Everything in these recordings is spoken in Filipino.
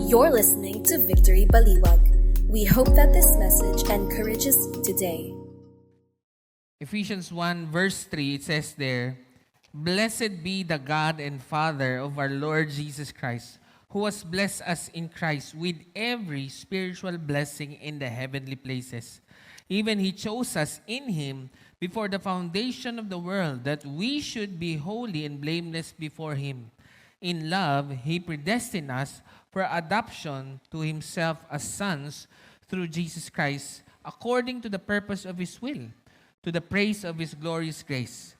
You're listening to Victory Baliwag. We hope that this message encourages you today. Ephesians 1 verse 3, it says there, "Blessed be the God and Father of our Lord Jesus Christ, who has blessed us in Christ with every spiritual blessing in the heavenly places. Even He chose us in Him before the foundation of the world, that we should be holy and blameless before Him. In love, He predestined us for adoption to Himself as sons through Jesus Christ, according to the purpose of His will, to the praise of His glorious grace,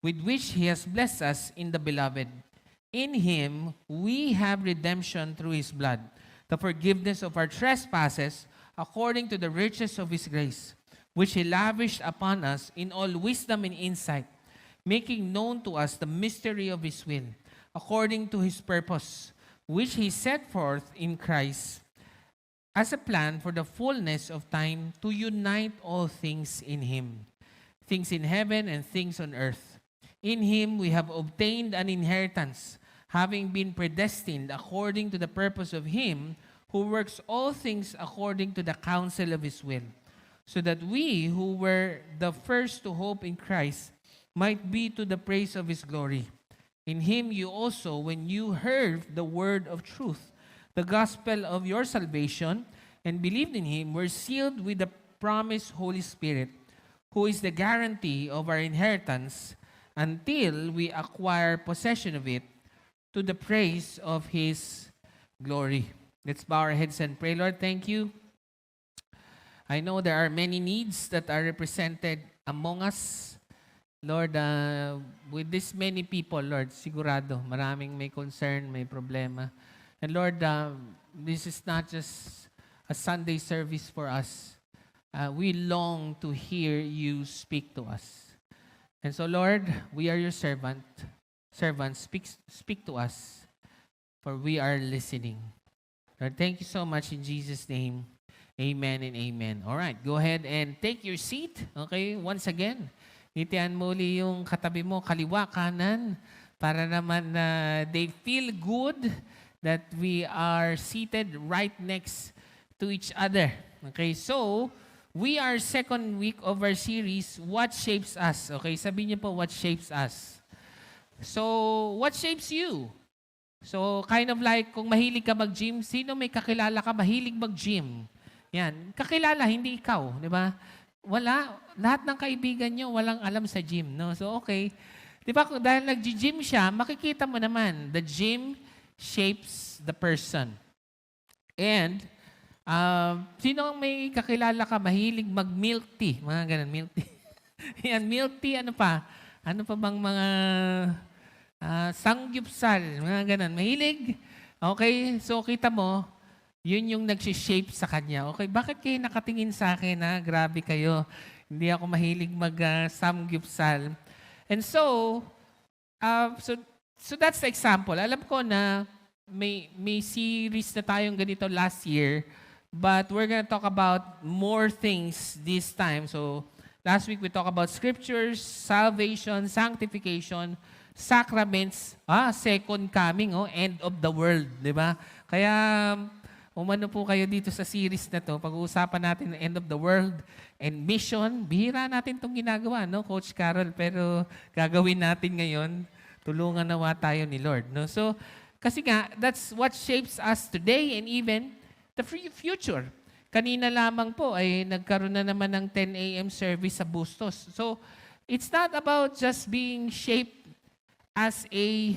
with which He has blessed us in the Beloved. In Him, we have redemption through His blood, the forgiveness of our trespasses, according to the riches of His grace, which He lavished upon us in all wisdom and insight, making known to us the mystery of His will, according to His purpose, which He set forth in Christ as a plan for the fullness of time to unite all things in Him, things in heaven and things on earth. In Him we have obtained an inheritance, having been predestined according to the purpose of Him who works all things according to the counsel of His will, so that we who were the first to hope in Christ might be to the praise of His glory. In Him you also, when you heard the word of truth, the gospel of your salvation, and believed in Him, were sealed with the promised Holy Spirit, who is the guarantee of our inheritance until we acquire possession of it, to the praise of His glory." Let's bow our heads and pray. Lord, thank you. I know there are many needs that are represented among us. Lord, with this many people, Lord, sigurado, maraming may concern, may problema. And Lord, this is not just a Sunday service for us. We long to hear you speak to us. And so, Lord, we are your servants, speak to us, for we are listening. Lord, thank you so much in Jesus' name. Amen and amen. All right, go ahead and take your seat. Okay, once again, ngitian mo uli yung katabi mo, kaliwa, kanan, para naman they feel good that we are seated right next to each other. Okay, so we are second week of our series, What Shapes Us? Okay, sabihin niyo po, what shapes us? So, what shapes you? So, kind of like, kung mahilig ka mag-gym, sino may kakilala ka mahilig mag-gym? Yan, kakilala, hindi ikaw, di ba? Wala, lahat ng kaibigan nyo, walang alam sa gym, no? So, okay. Di ba, dahil nag-gym siya, makikita mo naman, the gym shapes the person. And, sino ang may kakilala ka, mahilig mag-milk tea? Mga ganun, milk tea. Yan, milk tea, ano pa? Ano pa bang mga sangyupsal? Mga ganun, mahilig? Okay, so kita mo, yun yung nag-shape sa kanya. Okay, bakit kayo nakatingin sa akin, ha? Grabe kayo. Hindi ako mahilig mag-samgyupsal. And so that's the example. Alam ko na may series na tayong ganito last year, but we're gonna talk about more things this time. So, last week we talked about scriptures, salvation, sanctification, sacraments, second coming, end of the world, di ba? Kaya, umano po kayo dito sa series na to, pag-uusapan natin ang end of the world and mission. Bihira natin itong ginagawa, no, Coach Carol? Pero gagawin natin ngayon, tulungan nawa tayo ni Lord. No? So, kasi nga, that's what shapes us today and even the future. Kanina lamang po ay nagkaroon na naman ng 10 a.m. service sa Bustos. So, it's not about just being shaped as a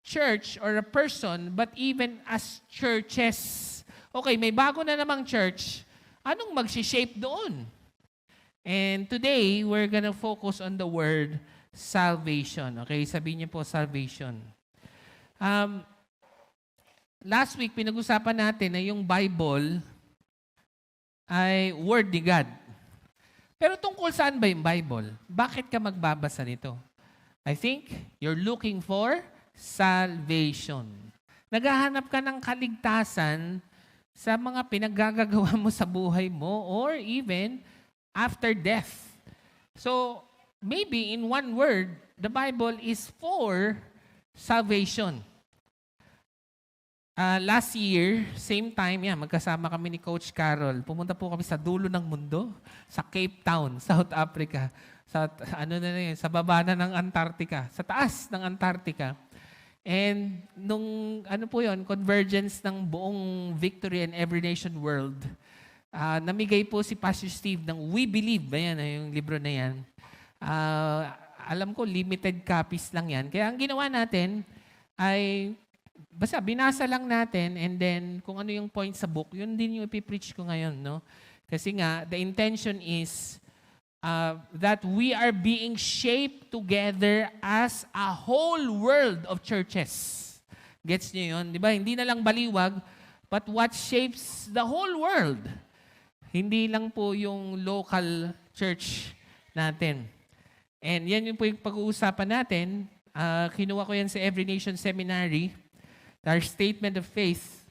church or a person, but even as churches. Okay, may bago na namang church. Anong mag-shape doon? And today, we're gonna focus on the word salvation. Okay, sabihin niyo po salvation. Last week, pinag-usapan natin na yung Bible ay Word ni God. Pero tungkol saan ba yung Bible? Bakit ka magbabasa nito? I think you're looking for salvation. Naghahanap ka ng kaligtasan sa mga pinaggagawa mo sa buhay mo or even after death. So, maybe in one word, the Bible is for salvation. Last year, same time, magkasama kami ni Coach Carol. Pumunta po kami sa dulo ng mundo, sa Cape Town, South Africa. Sa baba na ng Antarctica, sa taas ng Antarctica. And nung convergence ng buong Victory and Every Nation World, namigay po si Pastor Steve ng We Believe, ayan, yung libro na yan. Alam ko, limited copies lang yan. Kaya ang ginawa natin ay, basta binasa lang natin and then kung ano yung point sa book, yun din yung ipipreach ko ngayon. No? Kasi nga, the intention is that we are being shaped together as a whole world of churches. Gets niyo yun? Di ba? Hindi na lang Baliwag, but what shapes the whole world. Hindi lang po yung local church natin. And yan yung po yung pag-uusapan natin. Kinuha ko yan sa Every Nation Seminary, our statement of faith.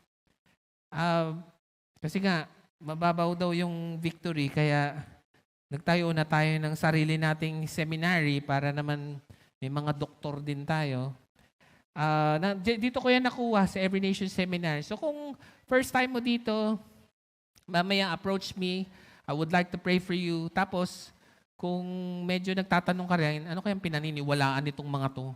Kasi nga, mababaw daw yung victory, kaya nagtayo na tayo ng sarili nating seminary para naman may mga doktor din tayo. Dito ko yan nakuha sa Every Nation Seminary. So kung first time mo dito, mamaya approach me. I would like to pray for you. Tapos, kung medyo nagtatanong ka rin, ano kayang pinaniniwalaan nitong mga to?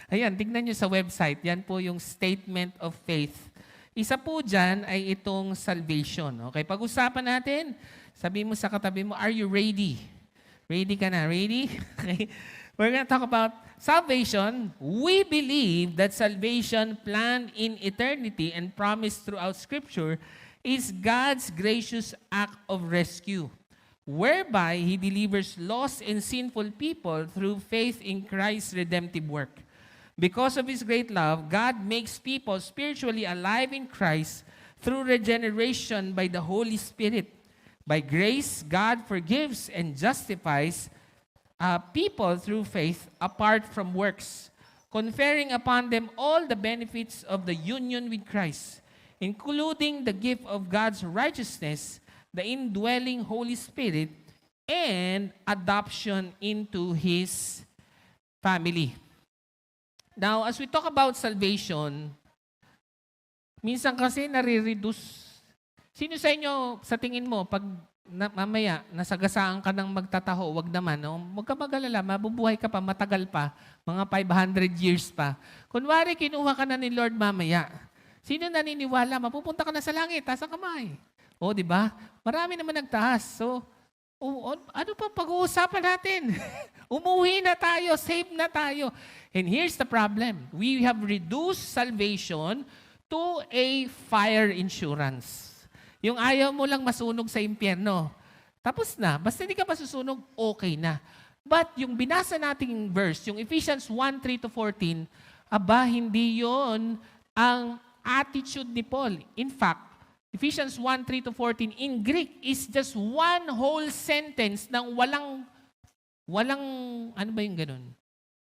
Ayan, tignan nyo sa website. Yan po yung statement of faith. Isa po dyan ay itong salvation. Okay, pag-usapan natin, sabi mo sa katabi mo, are you ready? Ready ka na? Ready? Okay. We're going to talk about salvation. We believe that salvation planned in eternity and promised throughout Scripture is God's gracious act of rescue, whereby He delivers lost and sinful people through faith in Christ's redemptive work. Because of His great love, God makes people spiritually alive in Christ through regeneration by the Holy Spirit. By grace, God forgives and justifies people through faith apart from works, conferring upon them all the benefits of the union with Christ, including the gift of God's righteousness, the indwelling Holy Spirit, and adoption into His family. Now, as we talk about salvation, minsan kasi nare-reduce. Sino sa inyo, sa tingin mo, pag mamaya nasagasaan ka ng magtataho, wag naman, no? Huwag ka mag-alala, mabubuhay ka pa, matagal pa, mga 500 years pa. Kunwari, kinuha ka na ni Lord mamaya. Sino naniniwala? Mapupunta ka na sa langit, taas ang kamay. O, di ba? Marami naman nagtaas. So, ano pa pag-uusapan natin? Umuwi na tayo, save na tayo. And here's the problem. We have reduced salvation to a fire insurance. Yung ayaw mo lang masunog sa impyerno. Tapos na. Basta hindi ka masusunog, okay na. But yung binasa nating verse, yung Ephesians 1:3-14, hindi yon ang attitude ni Paul. In fact, Ephesians 1:3-14 in Greek is just one whole sentence ng walang, ano ba yung ganun?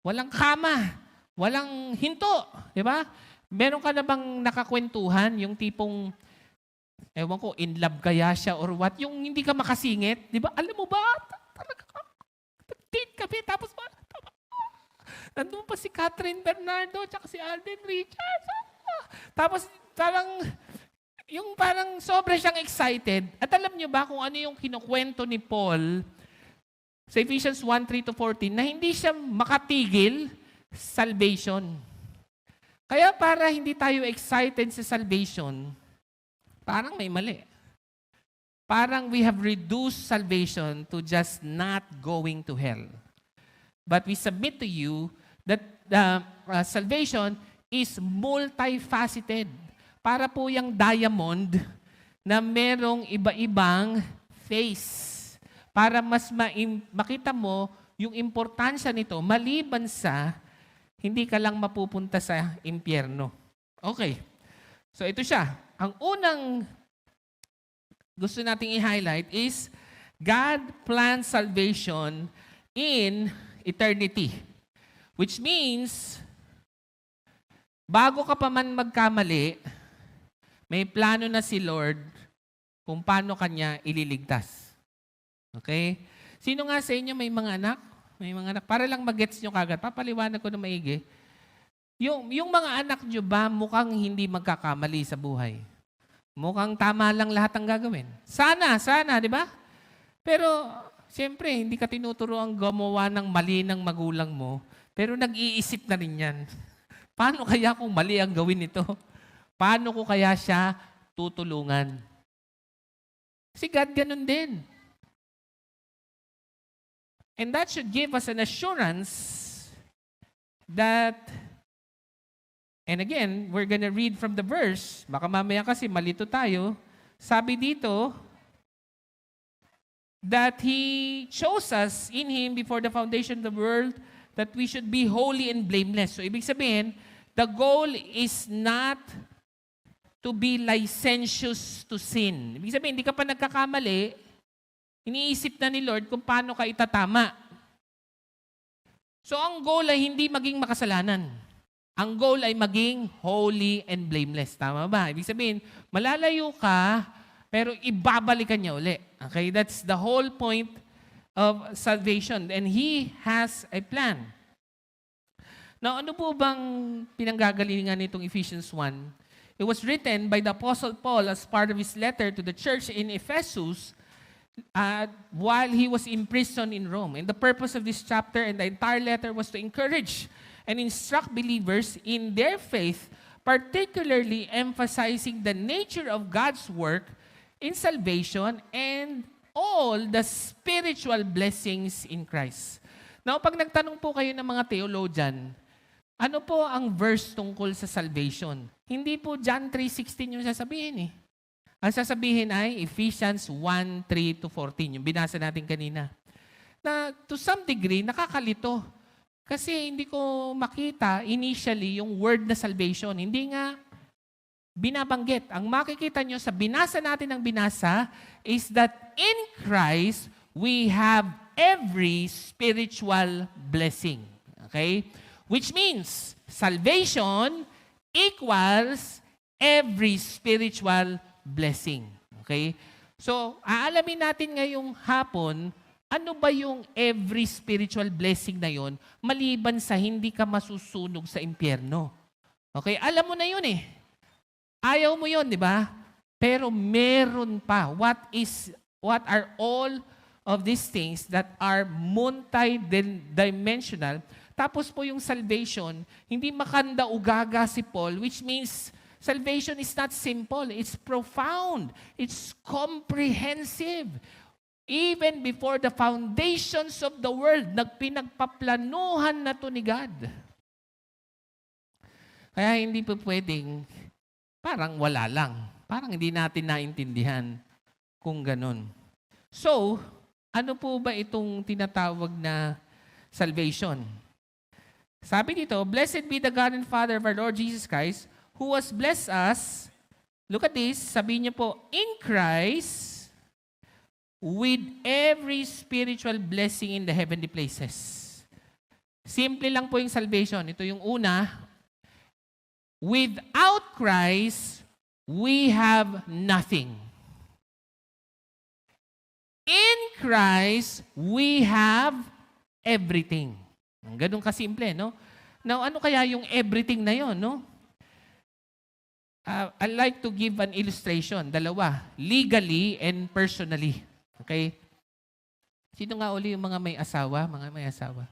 Walang kama, walang hinto. Di ba? Meron ka na bang nakakwentuhan, yung tipong, ewan ko, in love kaya siya or what? Yung hindi ka makasingit, di ba? Alam mo ba? Talaga, date kami, tapos nandun pa si Catherine Bernardo, tsaka si Alden Richards. Tapos, parang sobra siyang excited. At alam niyo ba kung ano yung kinukwento ni Paul sa Ephesians 1:3-14 na hindi siya makatigil, salvation. Kaya para hindi tayo excited sa salvation, parang may mali. Parang we have reduced salvation to just not going to hell. But we submit to you that salvation is multifaceted. Para po yung diamond na merong iba-ibang face. Para mas makita mo yung importansya nito maliban sa hindi ka lang mapupunta sa impyerno. Okay. So ito siya. Ang unang gusto nating i-highlight is God planned salvation in eternity. Which means, bago ka pa man magkamali, may plano na si Lord kung paano kanya ililigtas. Okay? Sino nga sa inyo may mga anak? May mga anak. Para lang mag-gets nyo kagad. Papaliwanag ko na maigi. Yung mga anak nyo ba mukhang hindi magkakamali sa buhay? Mukhang tama lang lahat ang gagawin. Sana, di ba? Pero, siyempre, hindi ka tinuturoang gumawa ng mali ng magulang mo, pero nag-iisip na rin yan. Paano kaya kung mali ang gawin nito? Paano ko kaya siya tutulungan? Si God ganun din. And that should give us an assurance that, and again, we're gonna read from the verse. Baka mamaya kasi malito tayo. Sabi dito, that He chose us in Him before the foundation of the world, that we should be holy and blameless. So, ibig sabihin, the goal is not to be licentious to sin. Ibig sabihin, hindi ka pa nagkakamali, iniisip na ni Lord kung paano ka itatama. So, ang goal ay hindi maging makasalanan. Ang goal ay maging holy and blameless. Tama ba? Ibig sabihin, malalayo ka, pero ibabalikan niya uli. Okay? That's the whole point of salvation. And He has a plan. Now, ano po bang pinanggagalingan nitong Ephesians 1? It was written by the Apostle Paul as part of his letter to the church in Ephesus while he was imprisoned in Rome. And the purpose of this chapter and the entire letter was to encourage and instruct believers in their faith, particularly emphasizing the nature of God's work in salvation and all the spiritual blessings in Christ. Now, pag nagtanong po kayo ng mga theologian, ano po ang verse tungkol sa salvation? Hindi po John 3:16 yung sasabihin eh. Ang sasabihin ay Ephesians 1:3-14, yung binasa natin kanina. Na to some degree, nakakalito. Kasi hindi ko makita initially yung word na salvation. Hindi nga binabanggit. Ang makikita nyo sa binasa natin ng binasa is that in Christ, we have every spiritual blessing. Okay? Which means, salvation equals every spiritual blessing. Okay? So, aalamin natin ngayong hapon, ano ba yung every spiritual blessing na yon maliban sa hindi ka masusunog sa impyerno. Okay? Alam mo na yun eh. Ayaw mo yun, di ba? Pero meron pa. What are all of these things that are multi-dimensional? Tapos po yung salvation, hindi makanda ugaga si Paul, which means salvation is not simple. It's profound. It's comprehensive. Even before the foundations of the world, nagpinagpaplanuhan na to ni God. Kaya hindi po pwedeng parang wala lang. Parang hindi natin naintindihan kung ganun. So, ano po ba itong tinatawag na salvation? Sabi dito, "Blessed be the God and Father of our Lord Jesus Christ, who has blessed us," look at this, sabihin niyo po, "in Christ, with every spiritual blessing in the heavenly places." Simple lang po yung salvation. Ito yung una. Without Christ, we have nothing. In Christ, we have everything. Ganun kasimple, no? Now, ano kaya yung everything na yon, no? I'd like to give an illustration. Dalawa. Legally and personally. Okay? Sino nga uli yung mga may asawa? Mga may asawa.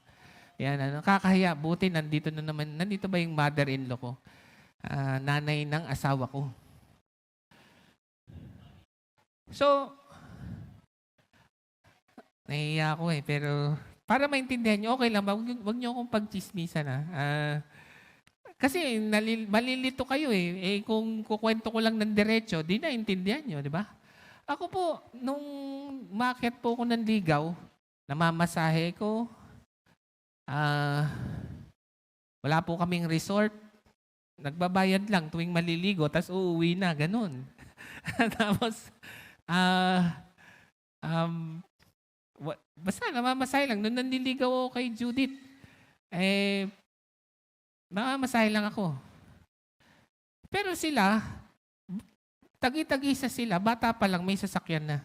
Yan, nakakahiya. Buti, nandito na naman. Nandito ba yung mother-in-law ko? Nanay ng asawa ko. So, nahiya ako eh, pero para maintindihan nyo, okay lang ba? Huwag nyo akong pagchismisan kasi malilito kayo eh. Kung kukwento ko lang ng diretso, di na intindihan nyo, di ba? Ako po, nung market po ko ng ligaw, namamasahe ko, wala po kaming resort, nagbabayad lang tuwing maliligo, tapos uuwi na, ganun. Tapos, basta namamasahe lang. Nung nanliligaw ako kay Judith, namamasahe lang ako. Pero sila, tagi-tagisa sila, bata pa lang, may sasakyan na.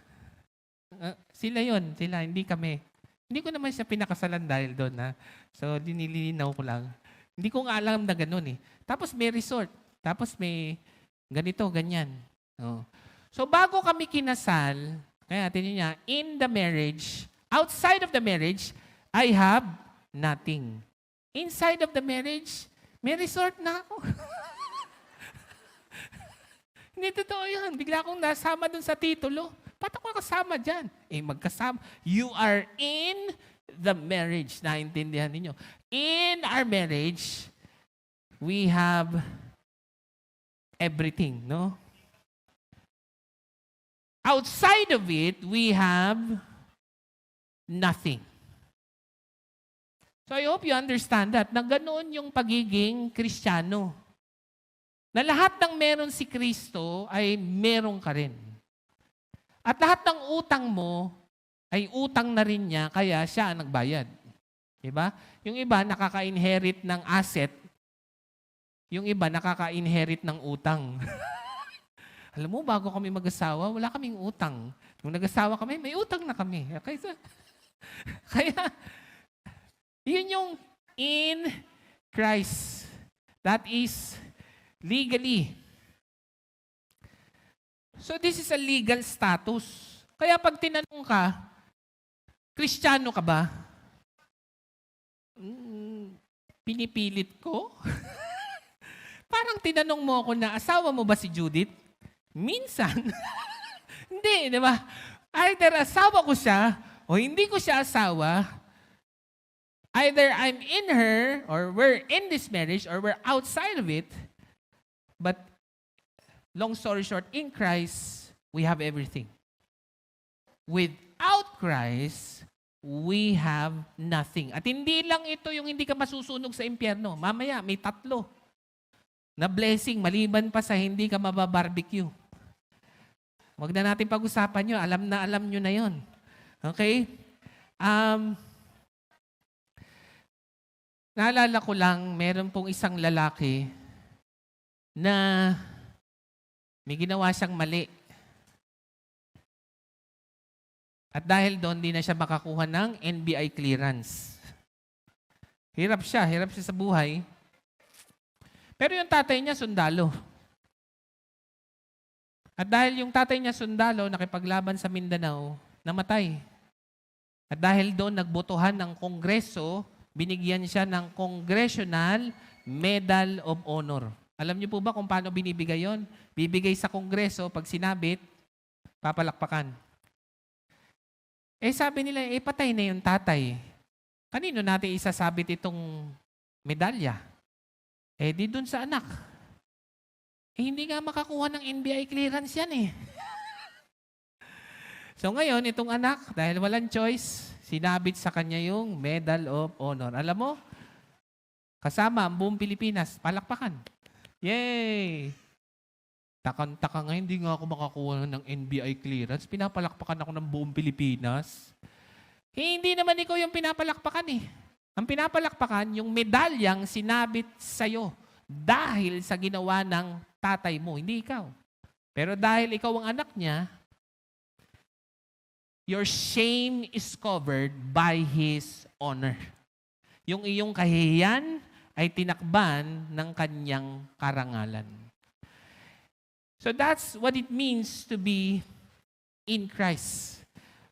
Sila yon, hindi kami. Hindi ko naman siya pinakasalan dahil doon. So, dinilinaw ko lang. Hindi ko nga alam na ganun eh. Tapos may resort. Tapos may ganito, ganyan. Oh. So bago kami kinasal, kaya tingnan niya, in the marriage, outside of the marriage, I have nothing. Inside of the marriage, may resort na ako. Hindi totoo yun. Bigla akong nasama dun sa titulo. Ba't ako kasama dyan? Magkasama. You are in the marriage. Naintindihan ninyo. In our marriage, we have everything, no? Outside of it, we have nothing. So I hope you understand that, na ganoon yung pagiging Kristiyano. Na lahat ng meron si Kristo ay meron ka rin. At lahat ng utang mo ay utang na rin niya, kaya siya ang nagbayad. Diba? Yung iba nakaka-inherit ng asset, yung iba nakaka-inherit ng utang. Alam mo, bago kami mag-asawa, wala kaming utang. Nung nag-asawa kami, may utang na kami. Okay, so, kaya, yun yung in Christ. That is legally. So this is a legal status. Kaya pag tinanong ka, Kristiyano ka ba? Pinipilit ko? Parang tinanong mo ako na, asawa mo ba si Judith? Minsan. Hindi, di ba? Either asawa ko siya o hindi ko siya asawa. Either I'm in her or we're in this marriage or we're outside of it. But long story short, in Christ, we have everything. Without Christ, we have nothing. At hindi lang ito yung hindi ka masusunog sa impyerno. Mamaya, may 3 na blessing maliban pa sa hindi ka mababarbecue. Huwag na natin pag-usapan nyo. Alam nyo na yon. Okay? Naalala ko lang, meron pong isang lalaki na may ginawa siyang mali. At dahil doon, di na siya makakuha ng NBI clearance. Hirap siya sa buhay. Pero yung tatay niya, sundalo. At dahil yung tatay niya, sundalo, nakipaglaban sa Mindanao, namatay. At dahil doon, nagbotohan ng Kongreso, binigyan siya ng Congressional Medal of Honor. Alam niyo po ba kung paano binibigay yon? Bibigay sa Kongreso, pag sinabit, papalakpakan. Sabi nila, patay na yung tatay. Kanino natin isasabit itong medalya? Di dun sa anak. Hindi nga makakuha ng NBI clearance yan eh. So ngayon, itong anak, dahil walang choice, sinabit sa kanya yung Medal of Honor. Alam mo, kasama ang buong Pilipinas, palakpakan. Yay! Takang-taka nga, hindi nga ako makakuha ng NBI clearance. Pinapalakpakan ako ng buong Pilipinas. Hindi naman ikaw yung pinapalakpakan eh. Ang pinapalakpakan, yung medalyang sinabit sa'yo dahil sa ginawa ng tatay mo, hindi ikaw. Pero dahil ikaw ang anak niya, your shame is covered by His honor. Yung iyong kahihiyan ay tinakban ng kanyang karangalan. So that's what it means to be in Christ.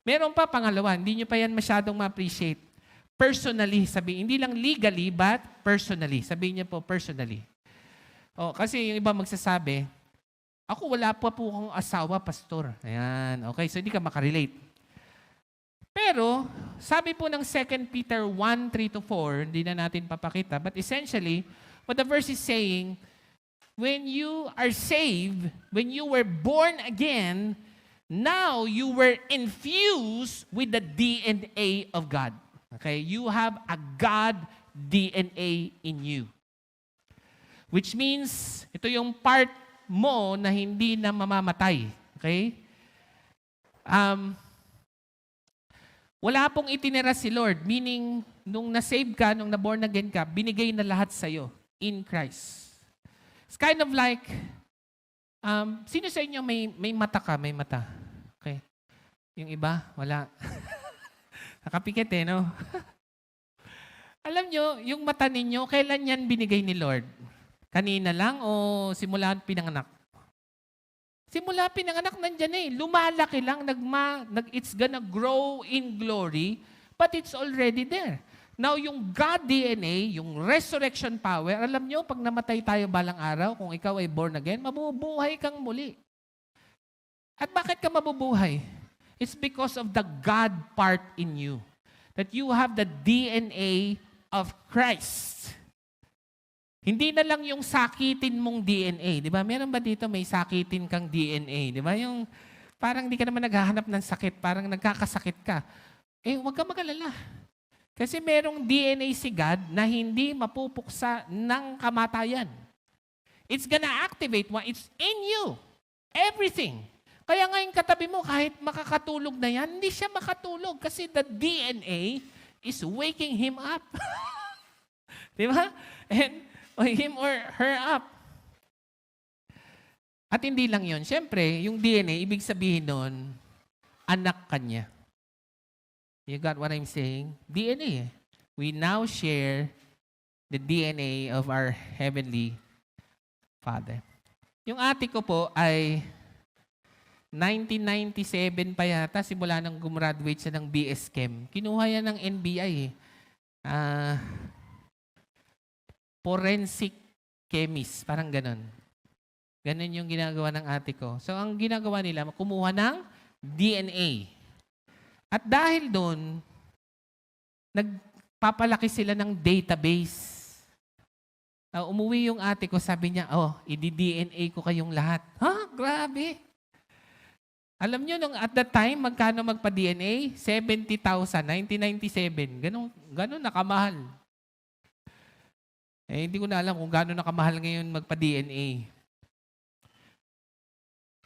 Meron pa pangalawa, hindi nyo pa yan masyadong ma-appreciate. Personally, sabihin, hindi lang legally, but personally. Sabihin niyo po, personally. Kasi yung iba magsasabi, ako wala pa po akong asawa, pastor. Ayan, okay, so hindi ka makarelate. Pero, sabi po ng 2 Peter 1:3-4, hindi na natin papakita, but essentially, what the verse is saying, when you are saved, when you were born again, now you were infused with the DNA of God. Okay? You have a God DNA in you. Which means, ito yung part mo na hindi na mamamatay. Okay? Wala pong itinira si Lord. Meaning, nung na-save ka, nung na-born again ka, binigay na lahat sa'yo in Christ. It's kind of like, sino sa inyo may mata ka? May mata. Okay. Yung iba, wala. Nakapikit no? Alam nyo, yung mata ninyo, kailan yan binigay ni Lord? Kanina lang o simula pinanganak? Simula pinanganak nandyan eh. Lumalaki lang, it's gonna grow in glory, but it's already there. Now, yung God DNA, yung resurrection power, alam nyo, pag namatay tayo balang araw, kung ikaw ay born again, mabubuhay kang muli. At bakit ka mabubuhay? It's because of the God part in you. That you have the DNA of Christ. Hindi na lang yung sakitin mong DNA. Di ba? Meron ba dito may sakitin kang DNA? Di ba? Yung parang di ka naman naghahanap ng sakit, parang nagkakasakit ka. Huwag ka mag-alala. Kasi merong DNA si God na hindi mapupuksa ng kamatayan. It's gonna activate what it's in you. Everything. Kaya ngayon katabi mo, kahit makakatulog na yan, hindi siya makatulog kasi the DNA is waking him up. Di ba? And him or her up. At hindi lang yun. Siyempre, yung DNA, ibig sabihin nun, anak ka niya. You got what I'm saying? DNA. We now share the DNA of our Heavenly Father. Yung ate ko po ay 1997 pa yata, simula nang gumraduate siya ng BS Chem. Kinuha yan ng NBI eh. Forensic chemist, parang ganon. Ganon yung ginagawa ng ate ko. So, ang ginagawa nila, kumuha ng DNA. At dahil doon, nagpapalaki sila ng database. Umuwi yung ate ko, sabi niya, i-DNA ko kayong lahat. Grabe. Alam niyo, at that time, magkano magpa-DNA? 70,000, 1997. Ganon nakamahal. Hindi ko na alam kung gaano nakamahal ngayon magpa-DNA.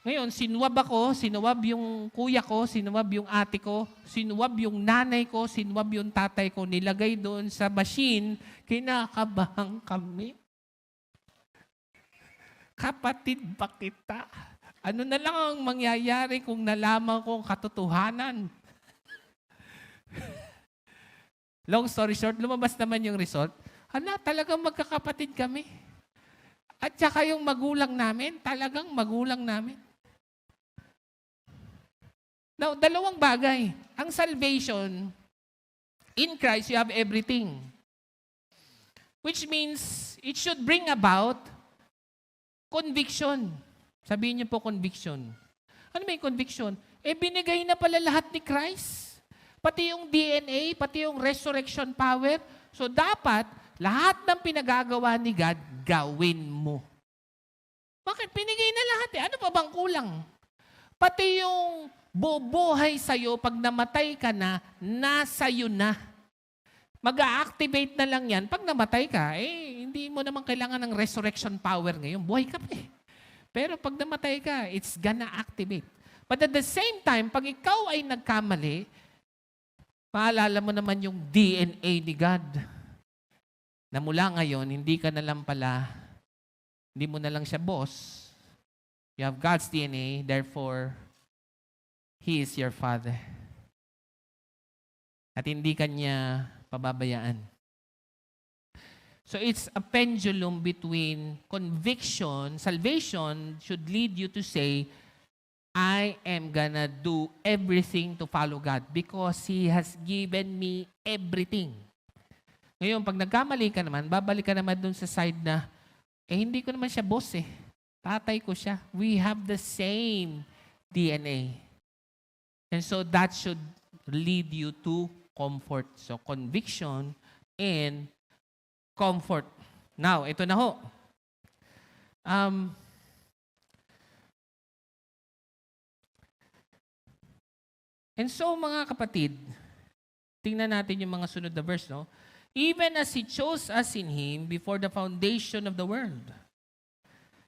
Ngayon, sinuwab ako, sinuwab yung kuya ko, sinuwab yung ate ko, sinuwab yung nanay ko, sinuwab yung tatay ko, nilagay doon sa machine, kinakabahan kami. Kapatid ba kita? Ano na lang ang mangyayari kung nalaman ko ang katotohanan? Long story short, lumabas naman yung result. Talagang magkakapatid kami. At saka yung magulang namin, talagang magulang namin. Now, dalawang bagay. Ang salvation, in Christ, you have everything. Which means, it should bring about conviction. Sabihin niyo po conviction. Ano may conviction? Binigay na pala lahat ni Christ. Pati yung DNA, pati yung resurrection power. So, dapat, lahat ng pinagagawa ni God, gawin mo. Bakit? Pinigay na lahat eh. Ano pa bang kulang? Pati yung bubuhay sa'yo, pag namatay ka na, nasa'yo na. Mag-a-activate na lang yan. Pag namatay ka, hindi mo naman kailangan ng resurrection power ngayon. Buhay ka pa eh. Pero pag namatay ka, it's gonna activate. But at the same time, pag ikaw ay nagkamali, paalala mo naman yung DNA ni God. Na mula ngayon, hindi ka na lang pala, hindi mo na lang siya boss. You have God's DNA, therefore, He is your Father. At hindi ka niya pababayaan. So it's a pendulum between conviction, salvation should lead you to say, I am gonna do everything to follow God because He has given me everything. Ngayon, pag nagkamali ka naman, babalik ka naman dun sa side na, hindi ko naman siya boss eh. Tatay ko siya. We have the same DNA. And so that should lead you to comfort. So conviction and comfort. Now, ito na ho. And so mga kapatid, tingnan natin yung mga sunod na verse, no? Even as He chose us in Him before the foundation of the world.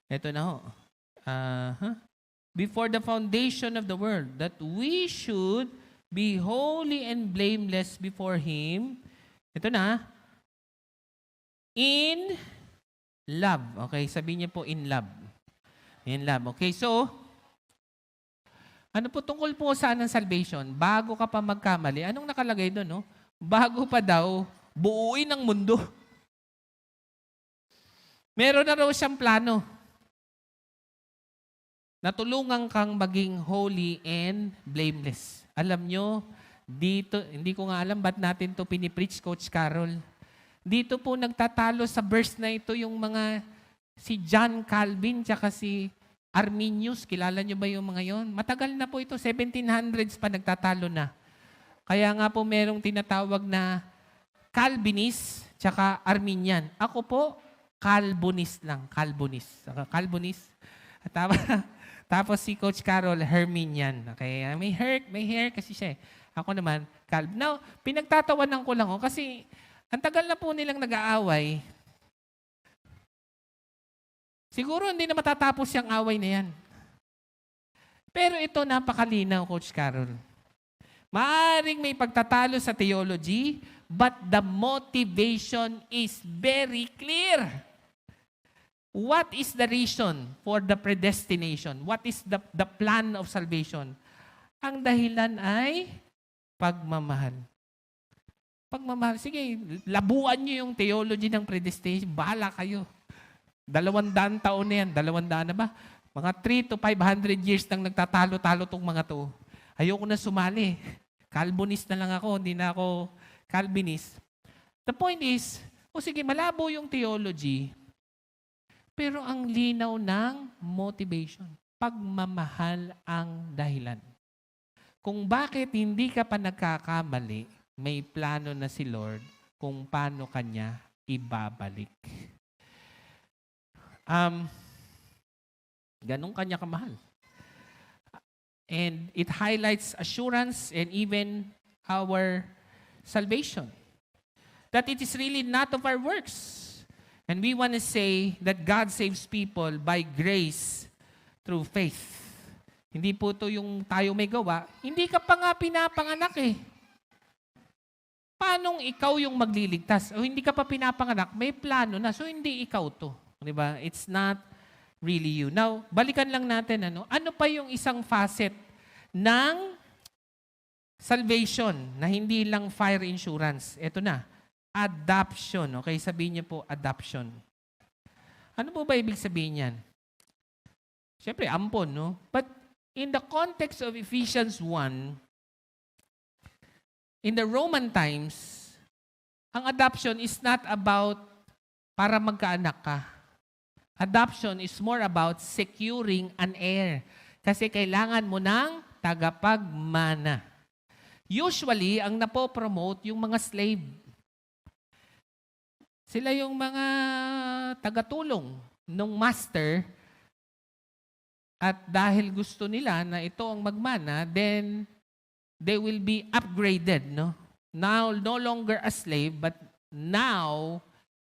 Ito na ho. Before the foundation of the world, that we should be holy and blameless before Him. Ito na. In love. Okay, sabihin niyo po in love. In love. Okay, so, ano po tungkol po saan ang salvation? Bago ka pa magkamali, anong nakalagay doon, no? Bago pa daw buuin ang mundo. Meron na raw siyang plano. Natulungan kang maging holy and blameless. Alam nyo, dito, hindi ko nga alam ba't natin to pinipreach, Coach Carol. Dito po nagtatalo sa verse na ito yung mga si John Calvin tsaka si Arminius. Kilala nyo ba yung mga yon? Matagal na po ito, 1700s pa nagtatalo na. Kaya nga po merong tinatawag na Calvinist tsaka Arminian. Ako po, Calvinist lang. Calvinist. Tapos si Coach Carol, Herminian. Okay? May hair kasi siya eh. Ako naman, Now, pinagtatawanan ko lang kasi ang tagal na po nilang nag-aaway. Siguro hindi na matatapos yung away na yan. Pero ito napakalinaw, Coach Carol. Maaring may pagtatalo sa theology, but the motivation is very clear. What is the reason for the predestination? What is the plan of salvation? Ang dahilan ay pagmamahal. Pagmamahal. Sige, labuan nyo yung theology ng predestination. Bahala kayo. 200 taon na yan. 200 na ba? Mga 3 to 500 years nang nagtatalo-talo tong mga to. Ayoko na sumali. Calvinist na lang ako. Hindi na ako Calvinist. The point is, sige, malabo yung theology. Pero ang linaw ng motivation. Pagmamahal ang dahilan. Kung bakit hindi ka pa nagkakamali, may plano na si Lord kung paano kanya ibabalik. Ganun kanya kamahal. And it highlights assurance and even our salvation. That it is really not of our works. And we want to say that God saves people by grace through faith. Hindi po ito yung tayo may gawa. Hindi ka pa nga pinapanganak eh. Paanong ikaw yung magliligtas? O hindi ka pa pinapanganak, may plano na. So hindi ikaw to. Diba? It's not really you. Now, balikan lang natin ano pa yung isang facet ng salvation na hindi lang fire insurance. Ito na. Adoption. Okay, sabihin niyo po, adoption. Ano po ba ibig sabihin yan? Siyempre, ampon, no? But in the context of Ephesians 1, in the Roman times, ang adoption is not about para magkaanak ka. Adoption is more about securing an heir. Kasi kailangan mo ng tagapagmana. Usually, ang napopromote yung mga slave. Sila yung mga tagatulong ng master at dahil gusto nila na ito ang magmana, then they will be upgraded, no? Now, no longer a slave, but now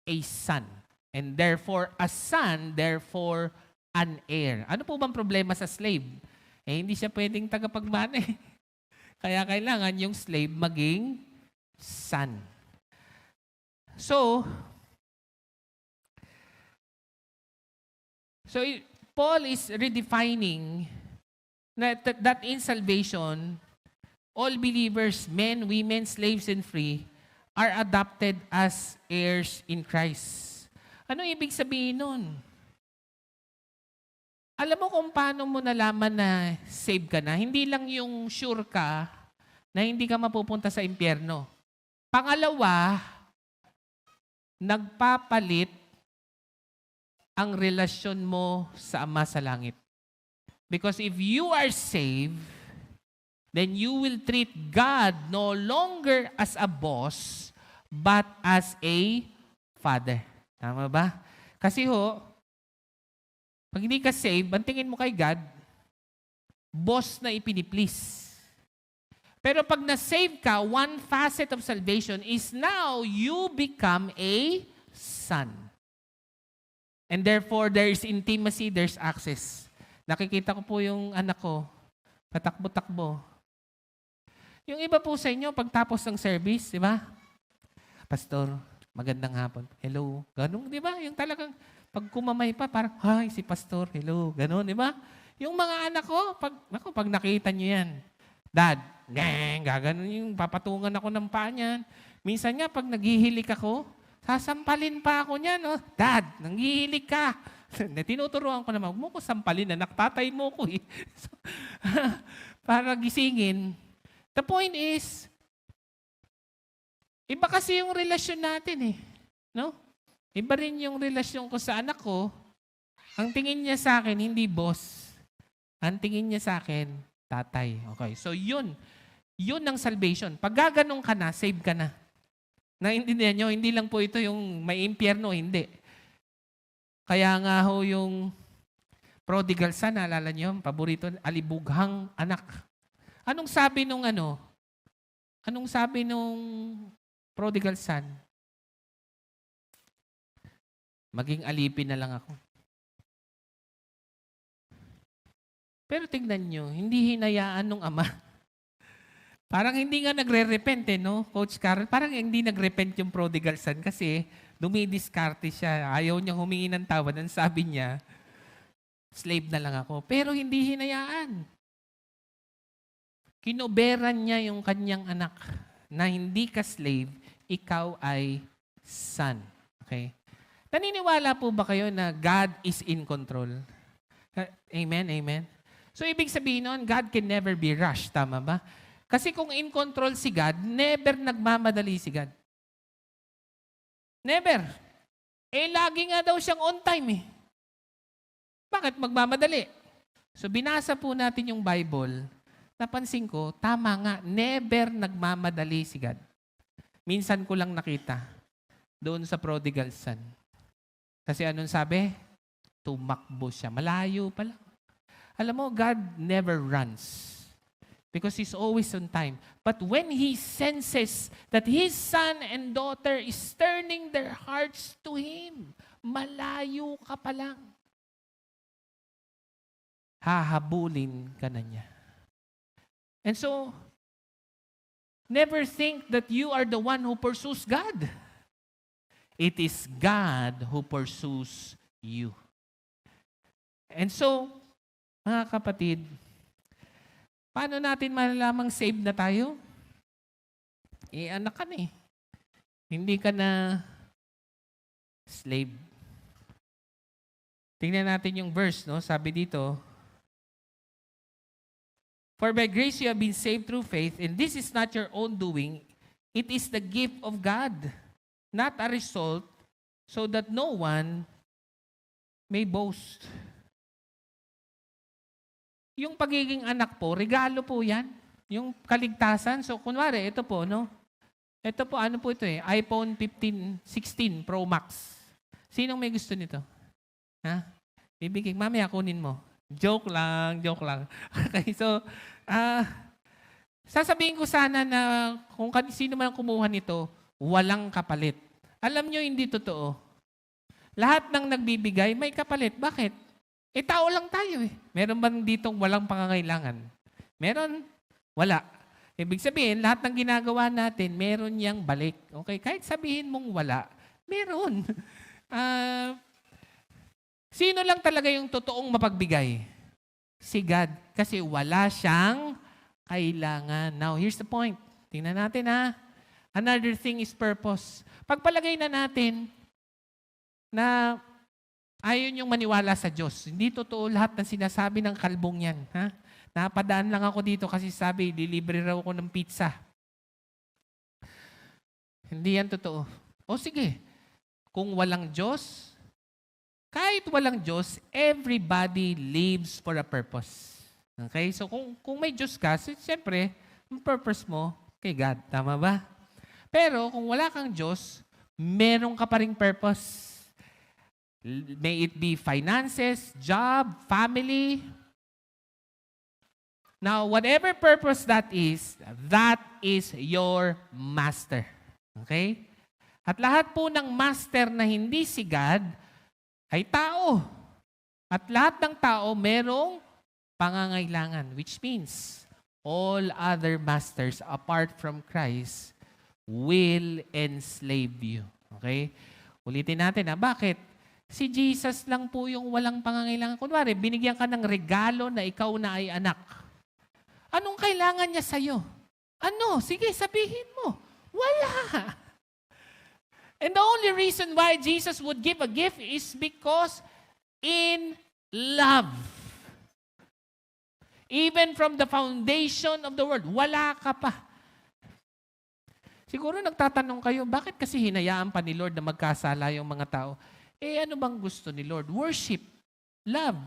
a son. And therefore, a son, therefore, an heir. Ano po bang problema sa slave? Hindi siya pwedeng tagapagmana eh. Kaya kailangan yung slave maging son. So Paul is redefining that in salvation, all believers, men, women, slaves, and free, are adopted as heirs in Christ. Ano ibig sabihin nun? Alam mo kung paano mo nalaman na save ka na? Hindi lang yung sure ka na hindi ka mapupunta sa impyerno. Pangalawa, nagpapalit ang relasyon mo sa Ama sa Langit. Because if you are saved, then you will treat God no longer as a boss, but as a father. Tama ba? Kasi pag hindi ka saved, ang tingin mo kay God, boss na ipiniplease. Pero pag na-save ka, one facet of salvation is now you become a son. And therefore, there is intimacy, there's access. Nakikita ko po yung anak ko, patakbo-takbo. Yung iba po sa inyo, pagtapos ng service, di ba? Pastor, magandang hapon. Hello. Ganun, di ba? Yung talagang, pag kumamay pa, parang, hi, si Pastor, hello. Ganun, di ba? Yung mga anak ko, pag nakita nyo yan, Dad, gaganon yung papatungan ako ng paa niyan. Minsan nga, pag naghihilik ako, sasampalin pa ako niya, no? Dad, nanghihilik ka. Tinuturuan ko naman, huwag mo ko sampalin, anak, tatay mo ko eh. So, para gisingin. The point is, iba kasi yung relasyon natin eh. No? Iba rin yung relasyon ko sa anak ko. Ang tingin niya sa akin, hindi boss. Ang tingin niya sa akin, tatay. Okay, so yun. Yun ang salvation. Pag gaganong ka na, save ka na. Naintindihan nyo, hindi lang po ito yung may impyerno, hindi. Kaya nga ho yung prodigal son, naalala nyo, paborito, alibughang anak. Anong sabi nung Anong sabi nung prodigal son? Maging alipin na lang ako. Pero tignan nyo, hindi hinayaan nung ama. Parang hindi nga nagre-repent no, Coach Carl? Parang hindi nag-repent yung prodigal son kasi dumidiskarte siya. Ayaw niyang humingi ng tawad. Ang sabi niya, slave na lang ako. Pero hindi hinayaan. Kinoberan niya yung kanyang anak na hindi ka slave, ikaw ay son. Okay? Naniniwala po ba kayo na God is in control? Amen, amen. So ibig sabihin nun, God can never be rushed. Tama ba? Kasi kung in control si God, never nagmamadali si God. Never. Lagi nga daw siyang on time eh. Bakit magmamadali? So binasa po natin yung Bible. Napansin ko, tama nga, never nagmamadali si God. Minsan ko lang nakita doon sa prodigal son. Kasi anong sabi? Tumakbo siya. Malayo pa lang. Alam mo, God never runs. Because He's always on time. But when He senses that His son and daughter is turning their hearts to Him, malayo ka pa lang. Hahabulin ka na niya. And so, never think that you are the one who pursues God. It is God who pursues you. And so, mga kapatid, paano natin malalamang save na tayo? Anak ka na eh. Hindi ka na slave. Tingnan natin yung verse, no? Sabi dito, for by grace you have been saved through faith, and this is not your own doing. It is the gift of God, not a result, so that no one may boast. Yung pagiging anak po, regalo po yan. Yung kaligtasan. So, kunwari, ito po, no? Ito po, ano po ito eh? iPhone 16 Pro Max. Sinong may gusto nito? Ha? Bibigay, mamaya kunin mo. Joke lang, joke lang. Okay, so, sasabihin ko sana na kung sino man kumuha nito, walang kapalit. Alam nyo, hindi totoo. Lahat ng nagbibigay, may kapalit. Bakit? Tao lang tayo eh. Meron bang ditong walang pangangailangan? Meron? Wala. Ibig sabihin, lahat ng ginagawa natin, meron niyang balik. Okay? Kahit sabihin mong wala, meron. Sino lang talaga yung totoong mapagbigay? Si God. Kasi wala siyang kailangan. Now, here's the point. Tingnan natin ha. Another thing is purpose. Pagpalagay na natin na ayaw niyong maniwala sa Diyos. Hindi totoo lahat ng sinasabi ng kalbong yan. Ha? Napadaan lang ako dito kasi sabi, lilibre raw ako ng pizza. Hindi yan totoo. O sige, kung walang Diyos, kahit walang Diyos, everybody lives for a purpose. Okay? So kung may Diyos ka, siyempre, ang purpose mo kay God. Tama ba? Pero kung wala kang Diyos, meron ka pa ring purpose. May it be finances, job, family. Now, whatever purpose that is your master. Okay? At lahat po ng master na hindi si God ay tao. At lahat ng tao merong pangangailangan, which means all other masters apart from Christ will enslave you. Okay? Ulitin natin, bakit? Si Jesus lang po yung walang pangangailangan. Kunwari, binigyan ka ng regalo na ikaw na ay anak. Anong kailangan niya sa'yo? Ano? Sige, sabihin mo. Wala. And the only reason why Jesus would give a gift is because in love. Even from the foundation of the world, wala ka pa. Siguro nagtatanong kayo, bakit kasi hinayaan pa ni Lord na magkasala yung mga tao? Ano bang gusto ni Lord? Worship. Love.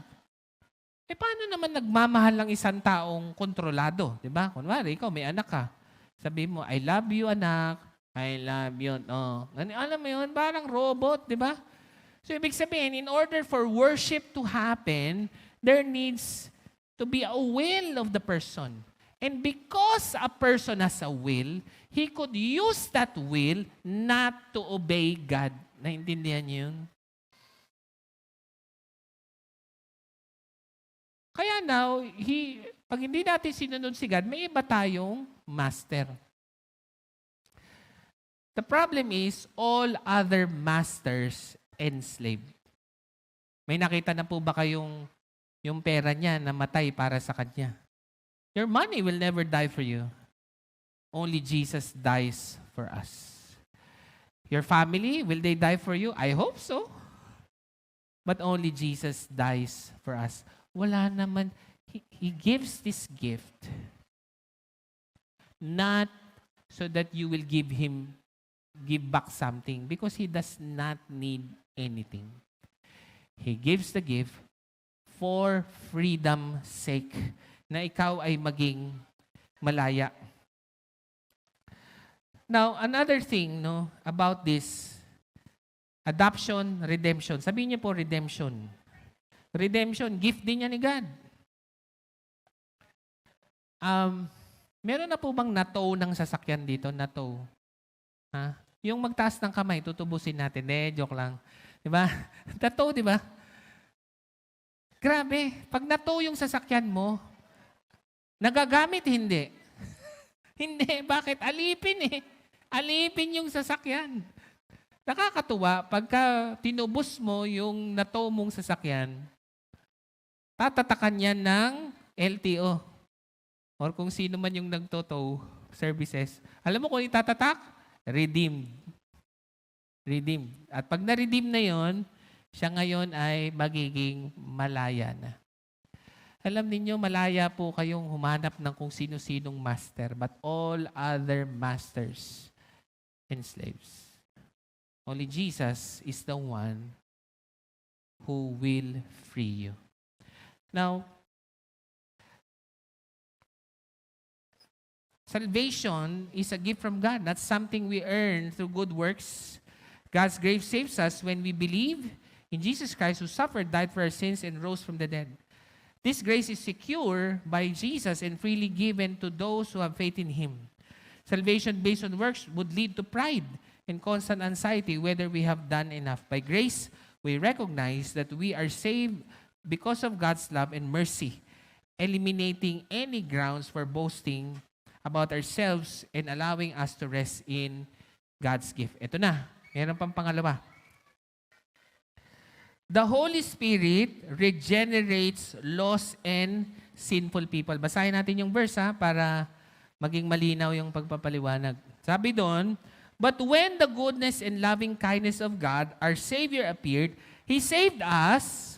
Paano naman nagmamahal ng isang taong kontrolado? Diba? Kunwari, ikaw may anak ka. Sabi mo, I love you, anak. I love you. Oh. Alam mo yun, parang robot, diba? So, ibig sabihin, in order for worship to happen, there needs to be a will of the person. And because a person has a will, he could use that will not to obey God. Naintindihan niyo yun? Kaya now, pag hindi natin sinunod si God, may iba tayong master. The problem is, all other masters enslaved. May nakita na po ba kayong yung pera niya namatay para sa kanya? Your money will never die for you. Only Jesus dies for us. Your family, will they die for you? I hope so. But only Jesus dies for us. Wala naman. He gives this gift not so that you will give back something because He does not need anything. He gives the gift for freedom's sake na ikaw ay maging malaya. Now, another thing about this, adoption, redemption. Sabihin niyo po, redemption. Redemption, gift din niya ni God. Meron na po bang na-tow ng sasakyan dito? Na-tow. Ha? Yung magtaas ng kamay, tutubusin natin. Joke lang. Diba? Na-tow, diba? Grabe. Pag na-tow yung sasakyan mo, nagagamit, hindi. Hindi. Bakit? Alipin Alipin yung sasakyan. Nakakatuwa, pagka tinubos mo yung na-tow mong sasakyan, tatatakan yan ng LTO. Or kung sino man yung nagtotow services. Alam mo kung itatatak? Redeemed. Redeemed. At pag na-redeem na yon, siya ngayon ay magiging malaya na. Alam ninyo, malaya po kayong humanap ng kung sino-sinong master, but all other masters and slaves. Only Jesus is the one who will free you. Now, salvation is a gift from God, not something we earn through good works. God's grace saves us when we believe in Jesus Christ who suffered, died for our sins, and rose from the dead. This grace is secure by Jesus and freely given to those who have faith in Him. Salvation based on works would lead to pride and constant anxiety whether we have done enough. By grace, we recognize that we are saved because of God's love and mercy, eliminating any grounds for boasting about ourselves and allowing us to rest in God's gift. Ito na, meron pang pangalawa. The Holy Spirit regenerates lost and sinful people. Basahin natin yung verse para maging malinaw yung pagpapaliwanag. Sabi doon, but when the goodness and loving kindness of God, our Savior, appeared, He saved us.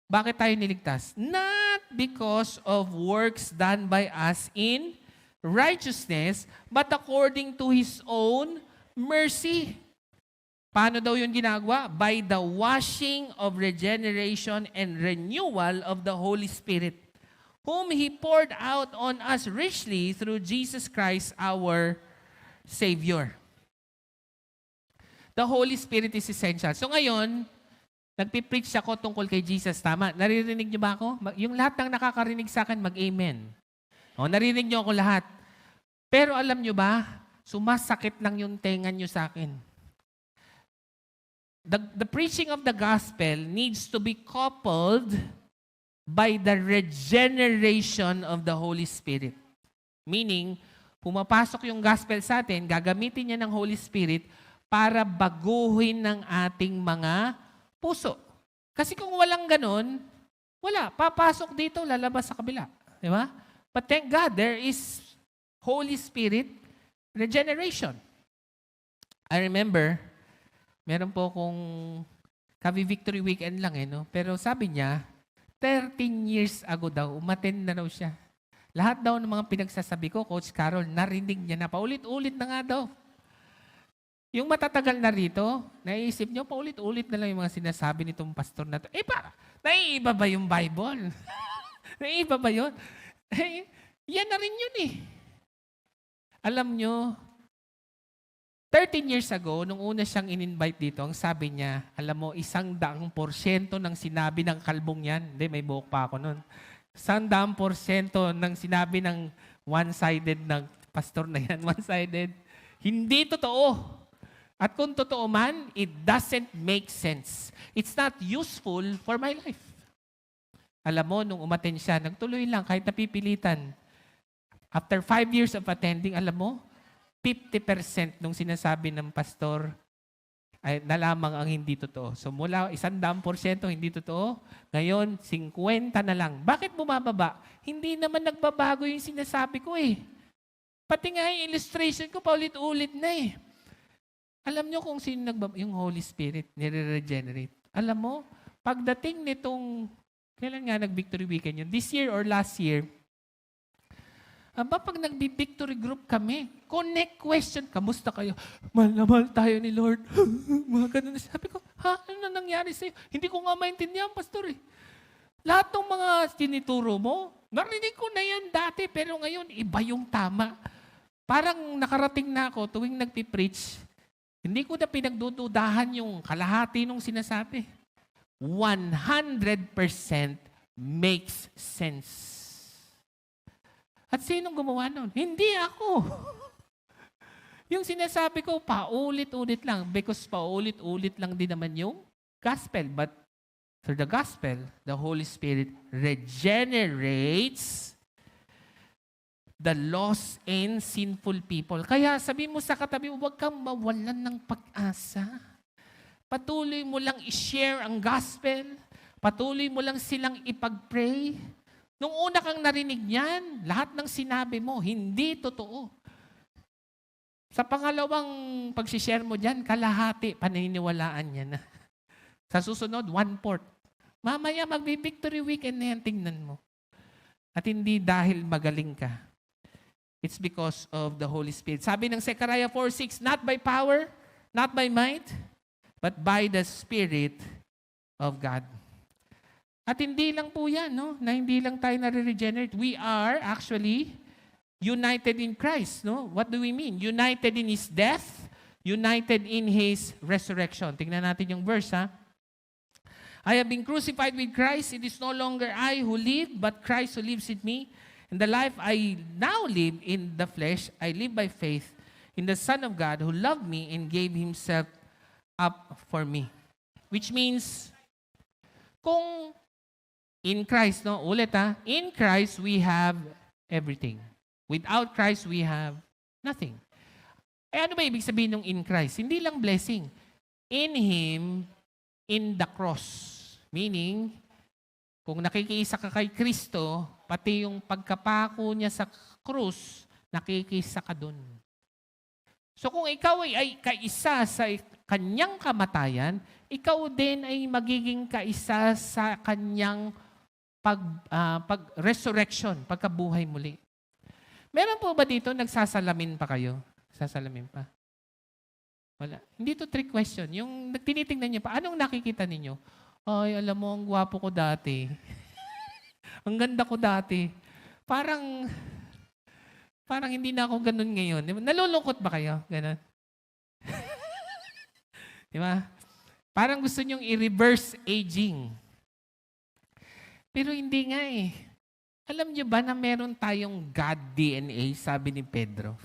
Bakit tayo niligtas? Not because of works done by us in righteousness, but according to His own mercy. Paano daw yun ginagawa? By the washing of regeneration and renewal of the Holy Spirit, whom He poured out on us richly through Jesus Christ our Savior. The Holy Spirit is essential. So ngayon, nagpipreach ako tungkol kay Jesus. Tama? Naririnig niyo ba ako? Yung lahat ng nakakarinig sa akin, mag-amen. O, narinig niyo ako lahat. Pero alam niyo ba, sumasakit lang yung tenga niyo sa akin. The preaching of the gospel needs to be coupled by the regeneration of the Holy Spirit. Meaning, pumapasok yung gospel sa atin, gagamitin niya ng Holy Spirit para baguhin ng ating mga puso. Kasi kung walang ganun, wala. Papasok dito, lalabas sa kabila. Di ba? But thank God, there is Holy Spirit regeneration. I remember, meron po akong Victory Weekend lang no? Pero sabi niya, 13 years ago daw, umattend na daw siya. Lahat daw ng mga pinagsasabi ko, Coach Carol, narinig niya na, paulit-ulit na nga daw. Yung matatagal na rito, naisip niyo, paulit-ulit na lang yung mga sinasabi nitong pastor na to. Naiiba ba yung Bible? Naiiba ba yun? Yan na rin yun Alam niyo, 13 years ago, nung una siyang in-invite dito, ang sabi niya, alam mo, 100% ng sinabi ng kalbong yan. Hindi, may buhok pa ako nun. 100% ng sinabi ng one-sided ng pastor na yan, one-sided, hindi totoo. At kung totoo man, it doesn't make sense. It's not useful for my life. Alam mo, nung umattend siya, nagtuloy lang kahit napipilitan. After 5 years of attending, alam mo, 50% nung sinasabi ng pastor ay na lamang ang hindi totoo. So mula 100% hindi totoo, ngayon 50 na lang. Bakit bumababa? Hindi naman nagbabago yung sinasabi ko Pati nga yung illustration ko, paulit-ulit na Alam nyo kung sino yung Holy Spirit nire-regenerate. Alam mo, pagdating nitong, kailan nga nag-Victory Weekend yun? This year or last year, pag nagbi-victory group kami, connect question, kamusta kayo? Mahal na mahal tayo ni Lord. Mga ganun. Sabi ko, ano na nangyari sa'yo? Hindi ko nga maintindihan, pastor Lahat ng mga tinituro mo, narinig ko na yan dati, pero ngayon, iba yung tama. Parang nakarating na ako tuwing nagpipreach, hindi ko na pinagdududahan yung kalahati nung sinasabi. 100% makes sense. At sinong gumawa nun? Hindi ako. Yung sinasabi ko, paulit-ulit lang because paulit-ulit lang din naman yung gospel. But through the gospel, the Holy Spirit regenerates the lost and sinful people. Kaya sabi mo sa katabi mo, huwag kang mawalan ng pag-asa. Patuloy mo lang i-share ang gospel. Patuloy mo lang silang ipag-pray. Nung una kang narinig niyan, lahat ng sinabi mo, hindi totoo. Sa pangalawang pag-share mo dyan, kalahati, paniniwalaan niya na. Sa susunod, 1/4. Mamaya magbi-Victory Weekend na yan, tingnan mo. At hindi dahil magaling ka. It's because of the Holy Spirit. Sabi ng Zechariah 4:6, not by power, not by might, but by the Spirit of God. At hindi lang po yan, na hindi lang tayo nare-regenerate. We are actually united in Christ. What do we mean? United in His death, united in His resurrection. Tingnan natin yung verse, I have been crucified with Christ. It is no longer I who live, but Christ who lives in me. And the life I now live in the flesh, I live by faith in the Son of God who loved me and gave Himself up for me. Which means, kung in Christ, ulit in Christ we have everything. Without Christ we have nothing. Ano ba ibig sabihin ng in Christ? Hindi lang blessing. In Him, in the cross. Meaning, kung nakikiisa ka kay Kristo, pati yung pagkapako niya sa krus, nakikisa ka dun. So kung ikaw ay kaisa sa kanyang kamatayan, ikaw din ay magiging kaisa sa kanyang resurrection, pagkabuhay muli. Meron po ba dito nagsasalamin pa kayo? Sasalamin pa? Wala. Hindi to trick question. Yung tinitingnan niyo pa, anong nakikita ninyo? Ay, alam mo, ang gwapo ko dati. Ang ganda ko dati. Parang hindi na ako ganun ngayon. Nalulungkot ba kayo? Ganun. Di ba? Parang gusto nyong i-reverse aging. Pero hindi nga Alam niyo ba na meron tayong God DNA, sabi ni Pedro?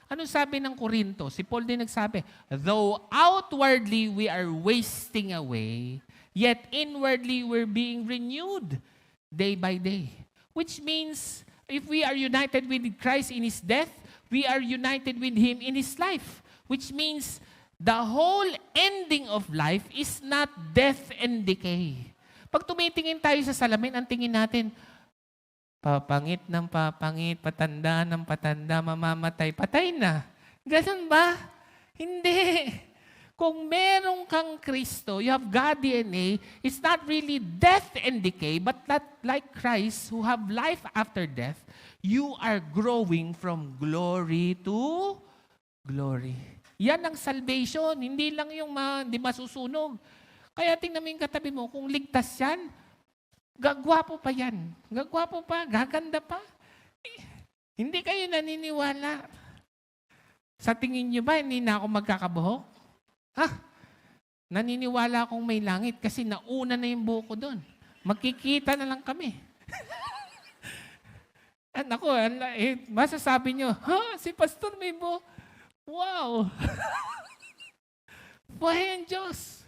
Ano sabi ng Korinto? Si Paul din nagsabi, though outwardly we are wasting away, yet inwardly we're being renewed day by day. Which means, if we are united with Christ in His death, we are united with Him in His life. Which means, the whole ending of life is not death and decay. Pag tumitingin tayo sa salamin, ang tingin natin, papangit ng papangit, patanda ng patanda, mamamatay, patay na. Ganun ba? Hindi. Kung meron kang Kristo, you have God DNA, it's not really death and decay, but that like Christ who have life after death, you are growing from glory to glory. Yan ang salvation, hindi lang yung hindi masusunog. Kaya tingnan mo yung katabi mo, kung ligtas yan, gagwapo pa yan. Gagwapo pa, gaganda pa. Hindi kayo naniniwala. Sa tingin nyo ba, hindi na ako magkakabuhok? Naniniwala akong may langit kasi nauna na yung buhok ko doon. Magkikita na lang kami. At ako, masasabi nyo, si Pastor may buhok. Wow! Buhay ang Diyos.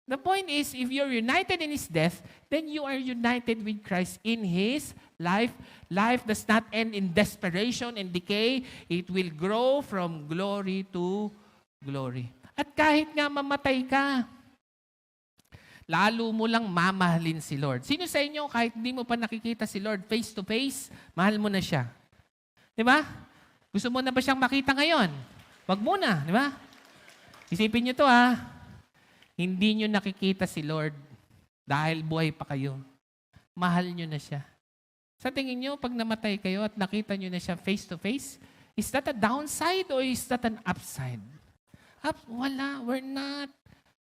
The point is, if you're united in His death, then you are united with Christ in His life. Life does not end in desperation and decay. It will grow from glory to glory. At kahit nga mamatay ka, lalo mo lang mamahalin si Lord. Sino sa inyo, kahit hindi mo pa nakikita si Lord face to face, mahal mo na siya? Di ba? Gusto mo na ba siyang makita ngayon? Wag muna, di ba? Isipin niyo to Hindi niyo nakikita si Lord dahil buhay pa kayo. Mahal niyo na siya. Sa tingin niyo, pag namatay kayo at nakita niyo na siya face to face, is that a downside or is that an upside? Wala. We're not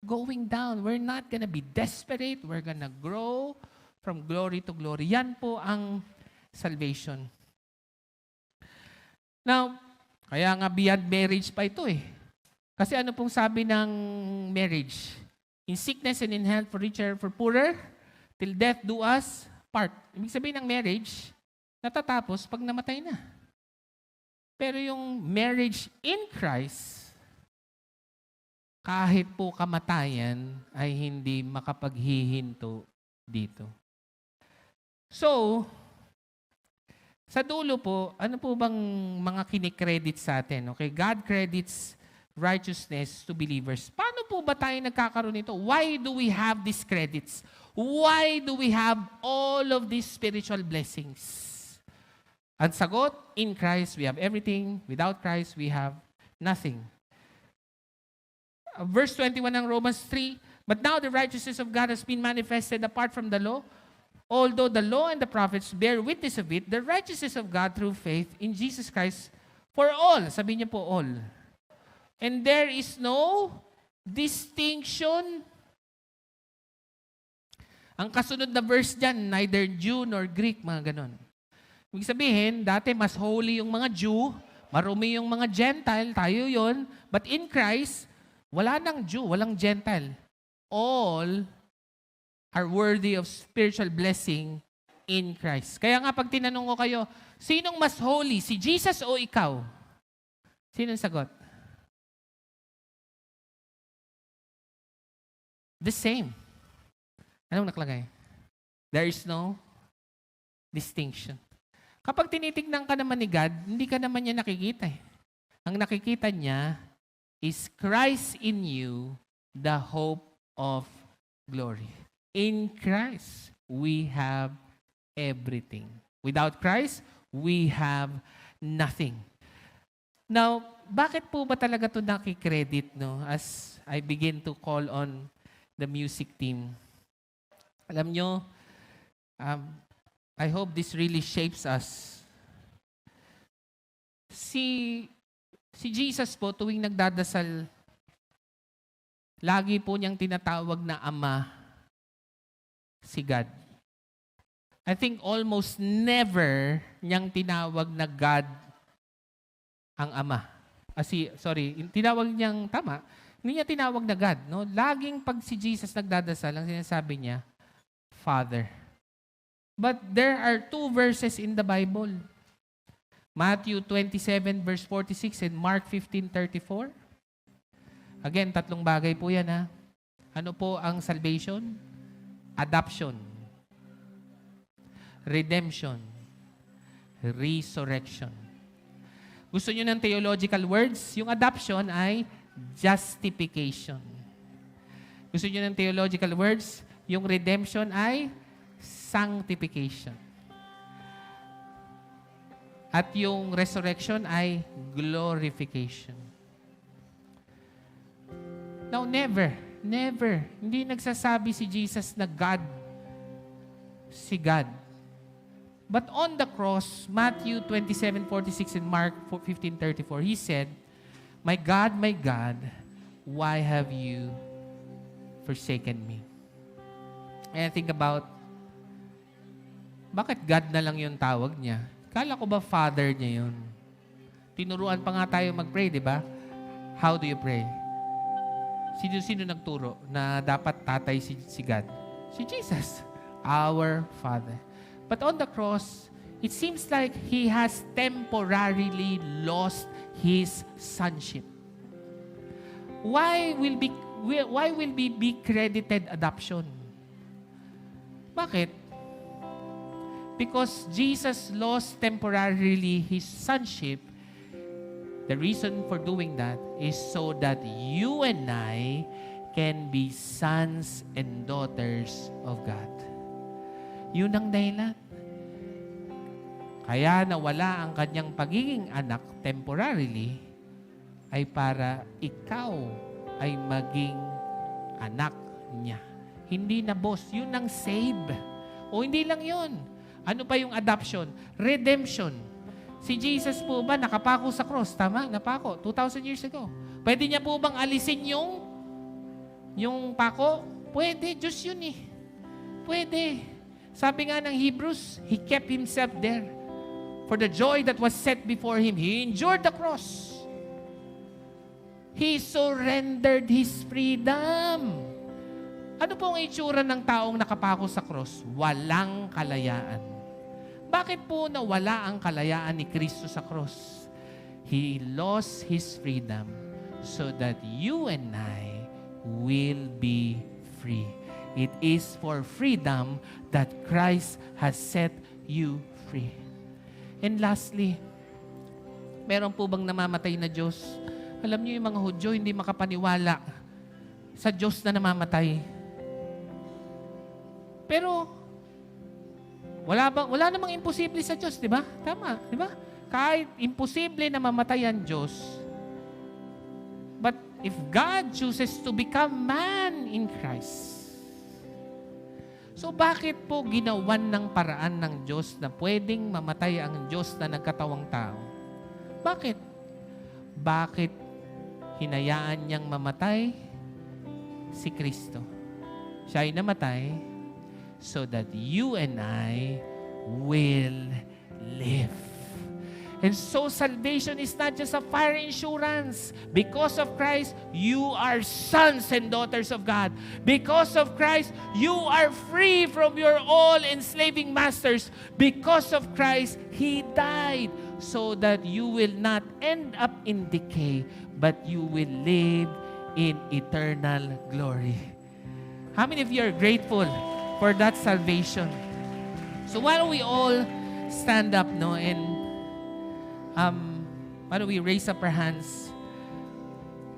going down. We're not gonna be desperate. We're gonna grow from glory to glory. Yan po ang salvation. Now, kaya nga beyond marriage pa ito Kasi ano pong sabi ng marriage? In sickness and in health, for richer, for poorer, till death do us part. Ibig sabihin ng marriage, natatapos pag namatay na. Pero yung marriage in Christ, kahit po kamatayan, ay hindi makapaghihinto dito. So, sa dulo po, ano po bang mga kinikredit sa atin? Okay, God credits righteousness to believers. Paano po ba tayo nagkakaroon nito? Why do we have these credits? Why do we have all of these spiritual blessings? Ang sagot, in Christ we have everything. Without Christ we have nothing. Verse 21 ng Romans 3, but now the righteousness of God has been manifested apart from the law. Although the law and the prophets bear witness of it, the righteousness of God through faith in Jesus Christ for all. Sabihin niyo po all. And there is no distinction. Ang kasunod na verse dyan, neither Jew nor Greek, mga ganon. Ibig sabihin, dati mas holy yung mga Jew, marumi yung mga Gentile, tayo yon. But in Christ, wala nang Jew, walang Gentile. All are worthy of spiritual blessing in Christ. Kaya nga pag tinanong ko kayo, sinong mas holy, si Jesus o ikaw? Sinong sagot? The same. Anong nakalagay? There is no distinction. Kapag tinitignan ka naman ni God, hindi ka naman niya nakikita Ang nakikita niya is Christ in you, the hope of glory. In Christ, we have everything. Without Christ, we have nothing. Now, bakit po ba talaga ito nakikredit, as I begin to call on the music team? Alam nyo, I hope this really shapes us. Si Jesus po, tuwing nagdadasal, lagi po niyang tinatawag na Ama, si God. I think almost never niyang tinawag na God ang Ama. Tinawag niyang tama. Hindi niya tinawag na God. Laging pag si Jesus nagdadasal, ang sinasabi niya, Father. But there are two verses in the Bible. Matthew 27 verse 46 and Mark 15:34. Again, tatlong bagay po yan Ano po ang salvation? Adoption. Redemption. Resurrection. Gusto nyo ng theological words? Yung adoption ay justification. Gusto nyo ng theological words? Yung redemption ay sanctification. At yung resurrection ay glorification. Now, never, hindi nagsasabi si Jesus na God, si God. But on the cross, Matthew 27:46 and Mark 15:34, He said, my God, why have you forsaken me? And I think about, bakit God na lang yung tawag niya? Kala ko ba Father niya yun? Tinuruan pa nga tayo mag-pray, di ba? How do you pray? Sino nagturo na dapat tatay si God? Si Jesus, our Father. But on the cross, it seems like He has temporarily lost His sonship. Why will be credited adoption? Bakit? Because Jesus lost temporarily His sonship. The reason for doing that is so that you and I can be sons and daughters of God. Yun ang dahilan. Kaya nawala ang kanyang pagiging anak temporarily ay para ikaw ay maging anak niya. Hindi na boss. Yun ang save. O hindi lang yun. Ano pa yung adoption? Redemption. Si Jesus po ba nakapako sa cross? Tama, napako. 2,000 years ago. Pwede niya po bang alisin yung pako? Pwede. Diyos yun eh. Pwede. Sabi nga ng Hebrews, He kept Himself there. For the joy that was set before Him, He endured the cross. He surrendered His freedom. Ano po ang itsura ng taong nakapako sa cross? Walang kalayaan. Bakit po nawala ang kalayaan ni Kristo sa cross? He lost His freedom so that you and I will be free. It is for freedom that Christ has set you free. And lastly, meron po bang namamatay na Diyos? Alam niyo yung mga Hudyo hindi makapaniwala sa Diyos na namamatay. Pero wala namang imposible sa Diyos, di ba? Tama, di ba? Kahit imposible na mamatay ang Diyos, but if God chooses to become man in Christ, so bakit po ginawan ng paraan ng Diyos na pwedeng mamatay ang Diyos na nagkatawang tao? Bakit? Bakit hinayaan niyang mamatay si Kristo? Siya ay namatay so that you and I will live. And so salvation is not just a fire insurance. Because of Christ, you are sons and daughters of God. Because of Christ, you are free from your all enslaving masters. Because of Christ, He died so that you will not end up in decay, but you will live in eternal glory. How many of you are grateful for that salvation? So why don't we all stand up, no, and why don't we raise up our hands?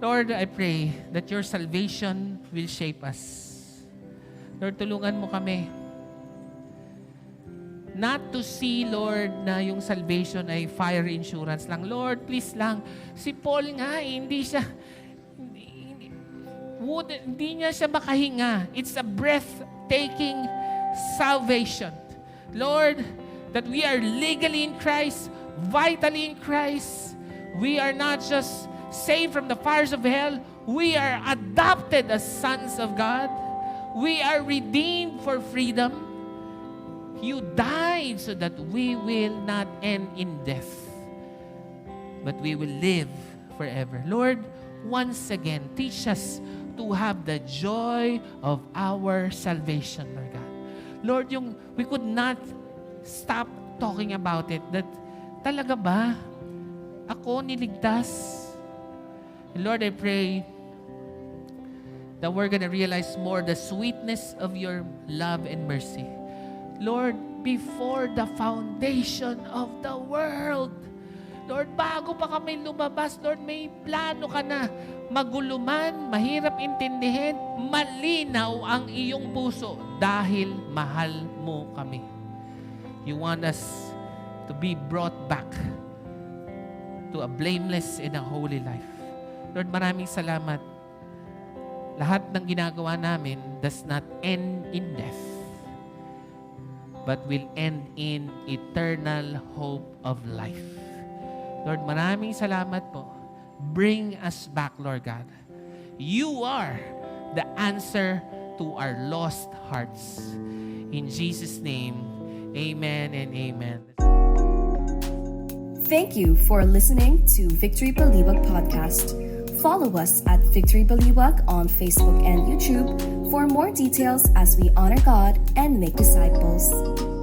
Lord, I pray that your salvation will shape us. Lord, tulungan mo kami. Not to see, Lord, na yung salvation ay fire insurance lang. Lord, please lang. Si Paul nga, hindi niya siya makahinga. It's a breathtaking salvation. Lord, that we are legally in Christ, vitally in Christ. We are not just saved from the fires of hell. We are adopted as sons of God. We are redeemed for freedom. You died so that we will not end in death, but we will live forever. Lord, once again, teach us to have the joy of our salvation, Lord God. Lord, we could not stop talking about it, that talaga ba ako niligtas? And Lord, I pray that we're gonna realize more the sweetness of your love and mercy. Lord, before the foundation of the world, Lord, bago pa kami lumabas, Lord, may plano ka na. Magulo man, mahirap intindihin, malinaw ang iyong puso dahil mahal mo kami. You want us to be brought back to a blameless and a holy life. Lord, maraming salamat. Lahat ng ginagawa namin does not end in death, but will end in eternal hope of life. Lord, maraming salamat po. Bring us back, Lord God. You are the answer to our lost hearts. In Jesus' name, amen and amen. Thank you for listening to Victory Baliwag Podcast. Follow us at Victory Baliwag on Facebook and YouTube for more details as we honor God and make disciples.